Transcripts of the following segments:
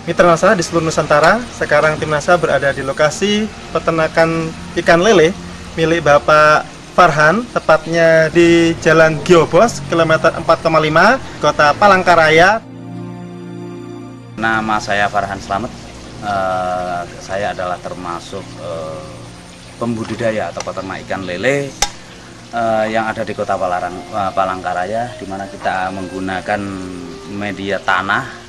Mitra NASA di seluruh Nusantara. Sekarang tim NASA berada di lokasi peternakan ikan lele milik Bapak Farhan, tepatnya di Jalan Giobos, kilometer 4,5, Kota Palangkaraya. Nama saya Farhan Slamet. Saya adalah termasuk pembudidaya atau peternak ikan lele yang ada di Kota Palangkaraya, di mana kita menggunakan media tanah,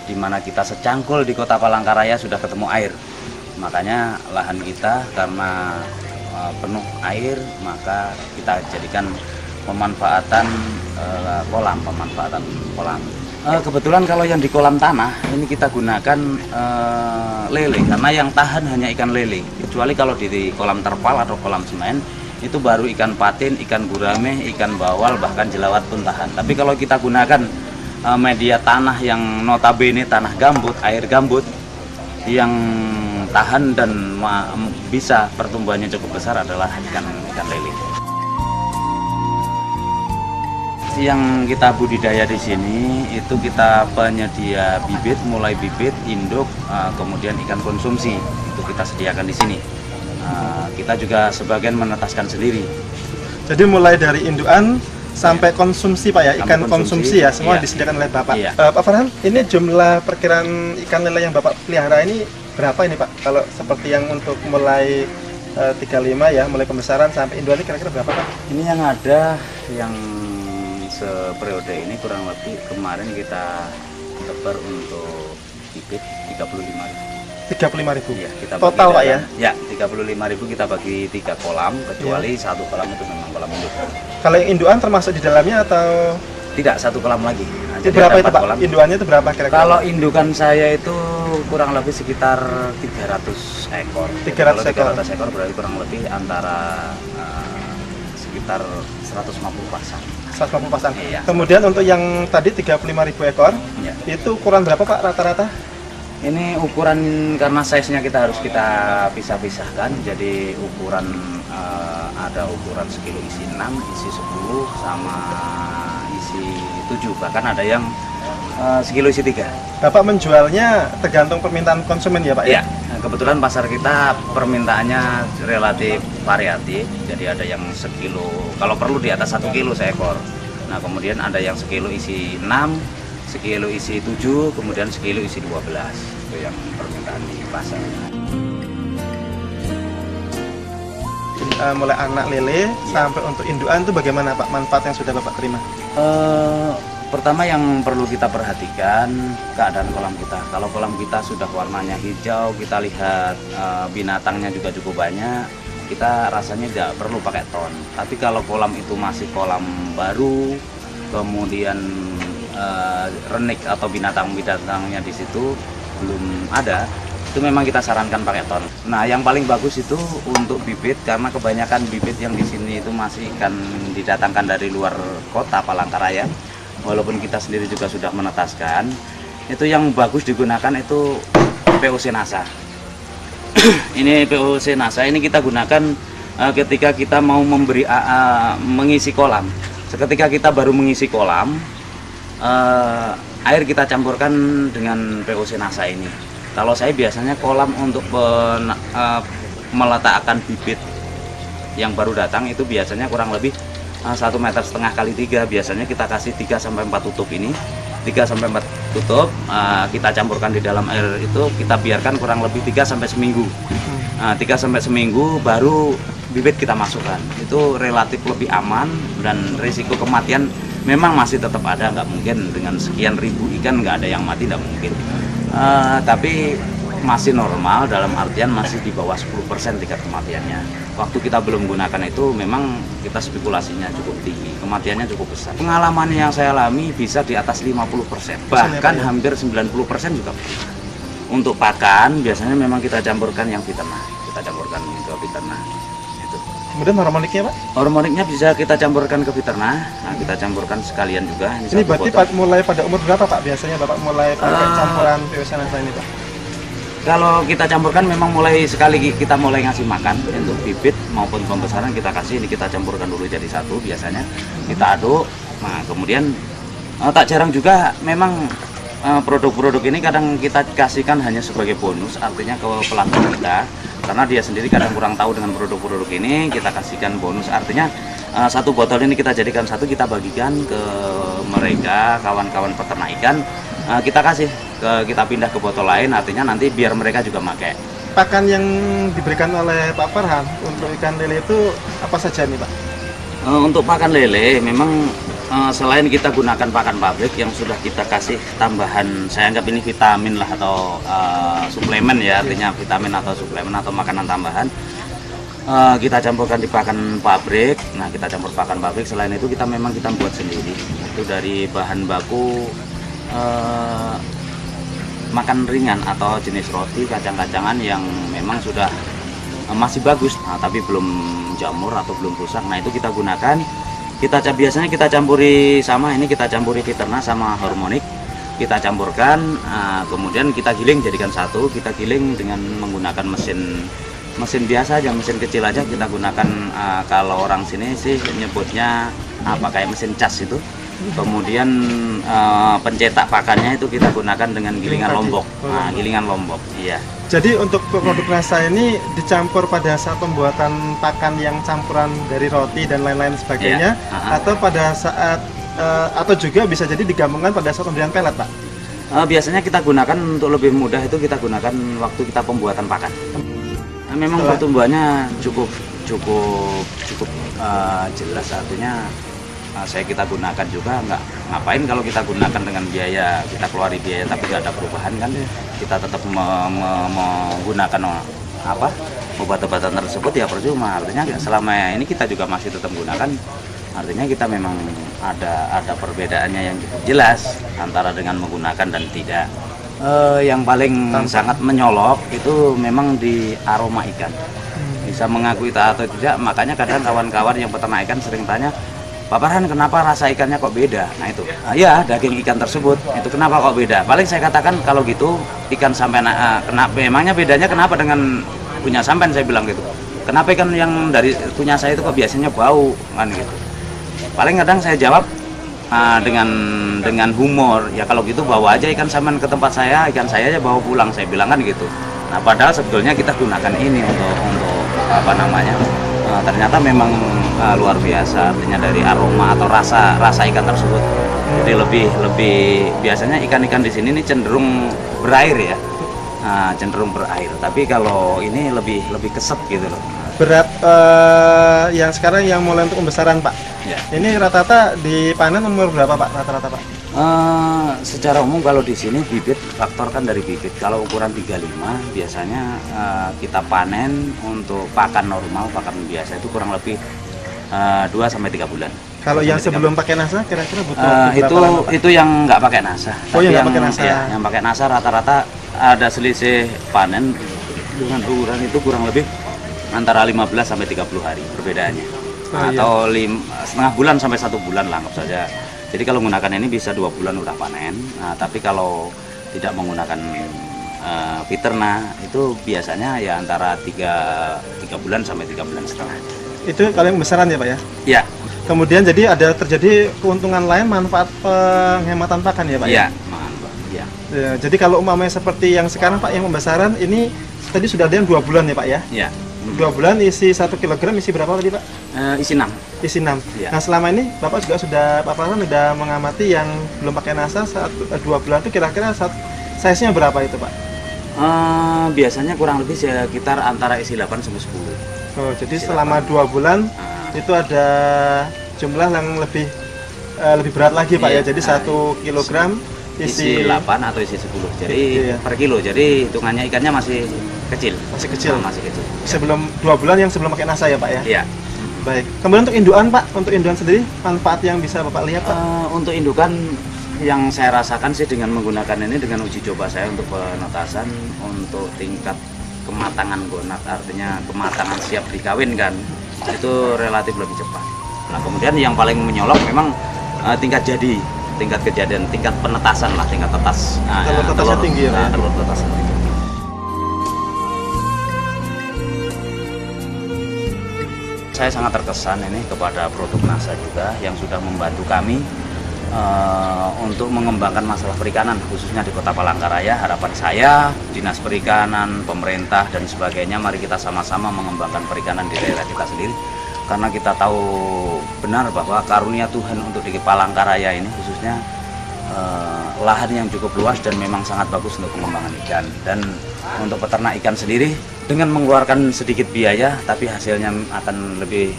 di mana kita secangkul di Kota Palangkaraya sudah ketemu air. Makanya lahan kita karena penuh air, maka kita jadikan pemanfaatan kolam. Kebetulan kalau yang di kolam tanah ini kita gunakan lele, karena yang tahan hanya ikan lele. Kecuali kalau di kolam terpal atau kolam semen itu baru ikan patin, ikan gurame, ikan bawal, bahkan jelawat pun tahan. Tapi kalau kita gunakan media tanah yang notabene tanah gambut, air gambut yang tahan dan bisa pertumbuhannya cukup besar adalah ikan lele. Yang kita budidaya di sini itu kita penyedia bibit, mulai bibit, induk, kemudian ikan konsumsi itu kita sediakan di sini. Kita juga sebagian menetaskan sendiri. Jadi mulai dari indukan sampai konsumsi Pak ya, ikan konsumsi ya, semua disediakan oleh Bapak. Pak Farhan, ini jumlah perkiraan ikan lele yang Bapak pelihara ini berapa ini Pak? Kalau seperti yang untuk mulai 35 ya, mulai pembesaran sampai indukan kira-kira berapa Pak? Ini yang ada yang seperiode ini kurang lebih kemarin kita tebar untuk bibit 35.000. Ya, kita total Pak ya? Ya, 35.000 kita bagi 3 kolam, kecuali satu kolam itu memang kolam induk. Kalau yang indukan termasuk di dalamnya atau? Tidak, satu kolam lagi. Nah, jadi berapa itu Pak? Kolam. Indukannya itu berapa kira-kira? Kalau indukan saya itu kurang lebih sekitar 300 ekor. 300 ekor. 300 ekor berarti kurang lebih antara sekitar 150 pasang. 150 pasang. Iya. Kemudian untuk yang tadi 35.000 ekor, iya, itu ukuran berapa Pak rata-rata? Ini ukuran karena size-nya kita harus kita pisah-pisahkan. Jadi ukuran ada ukuran sekilo isi 6, isi 10, sama isi 7. Bahkan ada yang sekilo isi 3. Bapak menjualnya tergantung permintaan konsumen ya Pak ya? Nah, kebetulan pasar kita permintaannya relatif variatif. Jadi ada yang sekilo, kalau perlu di atas 1 kilo seekor. Nah kemudian ada yang sekilo isi 6, sekilo isi 7, kemudian sekilo isi 12. Itu yang permintaan di pasar. Mulai anak lele sampai untuk indukan itu bagaimana Pak manfaat yang sudah Bapak terima? Pertama yang perlu kita perhatikan keadaan kolam kita. Kalau kolam kita sudah warnanya hijau, kita lihat binatangnya juga cukup banyak, kita rasanya tidak perlu pakai ton. Tapi kalau kolam itu masih kolam baru, kemudian renik atau binatang-binatangnya di situ belum ada, itu memang kita sarankan pakai ton. Nah, yang paling bagus itu untuk bibit, karena kebanyakan bibit yang di sini itu masih ikan didatangkan dari luar Kota Palangkaraya. Walaupun kita sendiri juga sudah menetaskan, itu yang bagus digunakan itu POC NASA. Ini POC NASA ini kita gunakan ketika kita mau mengisi kolam. Seketika kita baru mengisi kolam, air kita campurkan dengan POC NASA ini. Kalau saya biasanya kolam untuk meletakkan bibit yang baru datang itu biasanya kurang lebih 1,5 meter kali 3. Biasanya kita kasih 3-4 tutup ini, 3-4 tutup, kita campurkan di dalam air itu, kita biarkan kurang lebih 3 sampai seminggu. 3 sampai seminggu baru bibit kita masukkan. Itu relatif lebih aman, dan risiko kematian memang masih tetap ada. Nggak mungkin dengan sekian ribu ikan nggak ada yang mati, nggak mungkin. Tapi masih normal, dalam artian masih di bawah 10% tingkat kematiannya. Waktu kita belum gunakan itu memang kita spekulasinya cukup tinggi, kematiannya cukup besar. Pengalaman yang saya alami bisa di atas 50%, bahkan hampir 90% juga. Untuk pakan biasanya memang kita campurkan yang fiternah, kita campurkan ke fiternah. Itu. Kemudian hormoniknya Pak? Hormoniknya bisa kita campurkan ke fiternah, nah, kita campurkan sekalian juga. Ini berarti mulai pada umur berapa Pak biasanya Bapak mulai pakai campuran POC NASA ini Pak? Kalau kita campurkan memang mulai sekali kita mulai ngasih makan untuk bibit maupun pembesaran kita kasih, ini kita campurkan dulu jadi satu biasanya, kita aduk. Nah kemudian tak jarang juga memang produk-produk ini kadang kita kasihkan hanya sebagai bonus, artinya ke pelanggan kita, karena dia sendiri kadang kurang tahu dengan produk-produk ini, kita kasihkan bonus, artinya satu botol ini kita jadikan satu, kita bagikan ke mereka, kawan-kawan peternak ikan, kita kasih, kita pindah ke botol lain, artinya nanti biar mereka juga pakai. Pakan yang diberikan oleh Pak Farhan untuk ikan lele itu apa saja nih Pak? Untuk pakan lele memang selain kita gunakan pakan pabrik yang sudah kita kasih tambahan, saya anggap ini vitamin lah atau suplemen ya, artinya vitamin atau suplemen atau makanan tambahan, kita campurkan di pakan pabrik. Nah, kita campur pakan pabrik, selain itu kita memang kita buat sendiri, itu dari bahan baku makan ringan atau jenis roti kacang-kacangan yang memang sudah masih bagus, tapi belum jamur atau belum rusak. Nah, itu kita gunakan, biasanya kita campuri sama ini, kita campuri Viterna sama Hormonik, kita campurkan, kemudian kita giling jadikan satu, kita giling dengan menggunakan mesin biasa aja, mesin kecil aja kita gunakan. Kalau orang sini sih nyebutnya apa, kayak mesin cas itu. Kemudian pencetak pakannya itu kita gunakan dengan gilingan lombok. Nah, gilingan lombok, iya. Jadi untuk produk rasa ini dicampur pada saat pembuatan pakan yang campuran dari roti dan lain-lain sebagainya, atau pada saat atau juga bisa jadi digabungkan pada saat pemberian pelet, Pak? Biasanya kita gunakan untuk lebih mudah itu kita gunakan waktu kita pembuatan pakan. Memang pertumbuhannya cukup jelas, artinya kita gunakan juga, nggak ngapain kalau kita gunakan dengan biaya, kita keluari biaya tapi nggak ada perubahan kan, kita tetap menggunakan obat-obatan tersebut ya percuma, artinya selama ini kita juga masih tetap menggunakan, artinya kita memang ada perbedaannya yang cukup jelas antara dengan menggunakan dan tidak. Yang paling sangat menyolok itu memang di aroma ikan, bisa mengakui atau tidak, makanya kadang kawan-kawan yang peternak ikan sering tanya, Pak Farhan, kenapa rasa ikannya kok beda? Nah itu, ya daging ikan tersebut, itu kenapa kok beda? Paling saya katakan kalau gitu, ikan sampean, memangnya bedanya kenapa dengan punya sampean, saya bilang gitu. Kenapa ikan yang dari punya saya itu kok biasanya bau, kan gitu. Paling kadang saya jawab dengan humor, ya kalau gitu bawa aja ikan sampean ke tempat saya, ikan saya aja bawa pulang, saya bilang kan gitu. Nah padahal sebetulnya kita gunakan ini untuk apa namanya, ternyata memang luar biasa, artinya dari aroma atau rasa ikan tersebut. Jadi lebih biasanya ikan-ikan di sini ini cenderung berair ya, cenderung berair. Tapi kalau ini lebih keset gitu loh. Berat yang sekarang yang mulai untuk pembesaran Pak. Ya. Ini rata-rata dipanen umur berapa Pak? Rata-rata Pak? Secara umum kalau di sini bibit, faktor kan dari bibit. Kalau ukuran 35 biasanya kita panen untuk pakan normal, pakan biasa itu kurang lebih 2-3 bulan. Kalau yang sebelum pakai NASA kira-kira butuh itu yang nggak pakai NASA. Oh, yang nggak pakai NASA. Ya, yang pakai NASA rata-rata ada selisih panen dengan ukuran itu kurang lebih antara 15-30 hari perbedaannya. Atau setengah bulan sampai 1 bulan lah, anggap saja. Jadi kalau menggunakan ini bisa 2 bulan udah panen. Nah, tapi kalau tidak menggunakan Viterna itu biasanya ya antara 3 bulan sampai 3 bulan setengah. Itu kalau yang pembesaran ya Pak ya? Iya. Kemudian jadi ada terjadi keuntungan lain, manfaat penghematan pakan ya Pak? Iya, ya. Ya, jadi kalau umpamanya seperti yang sekarang Pak, yang pembesaran ini tadi sudah ada yang 2 bulan ya Pak ya? Iya. 2 bulan isi 1 kilogram, isi berapa tadi Pak? Isi 6. Isi 6. Ya. Nah selama ini Bapak juga Pak Farhan sudah mengamati yang belum pakai NASA 2 bulan itu kira-kira size-nya berapa itu Pak? Biasanya kurang lebih sekitar antara isi 8 sampai 10. Oh, jadi selama 2 bulan itu ada jumlah yang lebih berat lagi Pak ya. Jadi 1 kilogram isi 8 atau isi 10. Jadi per kilo. Jadi hitungannya ikannya masih kecil. Masih kecil. Masih kecil. Sebelum 2 bulan yang sebelum pakai NASA ya Pak ya? Iya. Baik. Kemudian untuk induan Pak, untuk induan sendiri manfaat yang bisa Bapak lihat Pak? Untuk indukan yang saya rasakan sih dengan menggunakan ini, dengan uji coba saya untuk penetasan, untuk tingkat kematangan gonat, artinya kematangan siap dikawinkan, itu relatif lebih cepat. Nah kemudian yang paling menyolok memang tingkat kejadian, tingkat penetasan lah, tingkat tetas. Telur tetasnya tinggi ya? Telur tetasnya tinggi. Saya sangat terkesan ini kepada produk NASA juga yang sudah membantu kami untuk mengembangkan masalah perikanan khususnya di Kota Palangkaraya. Harapan saya, Dinas Perikanan, pemerintah dan sebagainya, mari kita sama-sama mengembangkan perikanan di daerah kita sendiri, karena kita tahu benar bahwa karunia Tuhan untuk di Palangkaraya ini khususnya lahan yang cukup luas dan memang sangat bagus untuk pengembangan ikan. Dan untuk peternak ikan sendiri, dengan mengeluarkan sedikit biaya tapi hasilnya akan lebih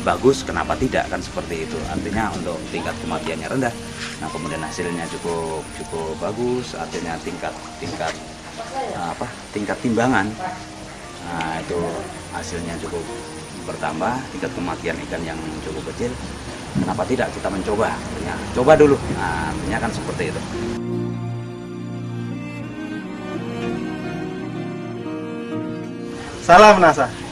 bagus, kenapa tidak, kan seperti itu. Artinya untuk tingkat kematiannya rendah, nah kemudian hasilnya cukup bagus, artinya tingkat timbangan, nah itu hasilnya cukup bertambah, tingkat kematian ikan yang cukup kecil, kenapa tidak kita mencoba, artinya coba dulu, nah artinya kan seperti itu. Salam NASA.